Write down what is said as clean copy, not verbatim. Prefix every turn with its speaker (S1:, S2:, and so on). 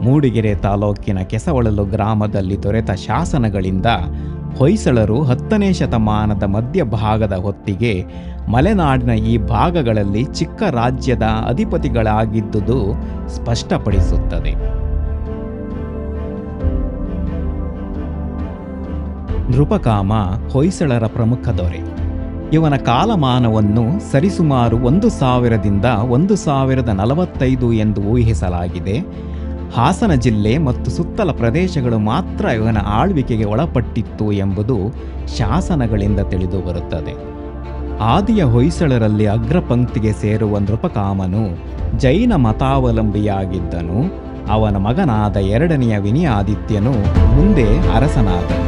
S1: ಮೂಡಿಗೆರೆ ತಾಲೂಕಿನ ಕೆಸವಳಲು ಗ್ರಾಮದಲ್ಲಿ ದೊರೆತ ಶಾಸನಗಳಿಂದ ಹೊಯ್ಸಳರು 10ನೇ ಶತಮಾನದ ಮಧ್ಯಭಾಗದ ಹೊತ್ತಿಗೆ ಮಲೆನಾಡಿನ ಈ ಭಾಗಗಳಲ್ಲಿ ಚಿಕ್ಕ ರಾಜ್ಯದ ಅಧಿಪತಿಗಳಾಗಿದ್ದುದು ಸ್ಪಷ್ಟಪಡಿಸುತ್ತದೆ. ನೃಪಕಾಮ ಹೊಯ್ಸಳರ ಪ್ರಮುಖ ದೊರೆ. ಇವನ ಕಾಲಮಾನವನ್ನು ಸರಿಸುಮಾರು 1000ದಿಂದ 1045 ಎಂದು ಊಹಿಸಲಾಗಿದೆ. ಹಾಸನ ಜಿಲ್ಲೆ ಮತ್ತು ಸುತ್ತಲ ಪ್ರದೇಶಗಳು ಮಾತ್ರ ಇವನ ಆಳ್ವಿಕೆಗೆ ಒಳಪಟ್ಟಿತ್ತು ಎಂಬುದು ಶಾಸನಗಳಿಂದ ತಿಳಿದು ಬರುತ್ತದೆ. ಆದಿಯ ಹೊಯ್ಸಳರಲ್ಲಿ ಅಗ್ರಪಂಕ್ತಿಗೆ ಸೇರುವ ನೃಪಕಾಮನು ಜೈನ ಮತಾವಲಂಬಿಯಾಗಿದ್ದನು. ಅವನ ಮಗನಾದ 2ನೆಯ ವಿನಯಾದಿತ್ಯನು ಮುಂದೆ ಅರಸನಾದನು.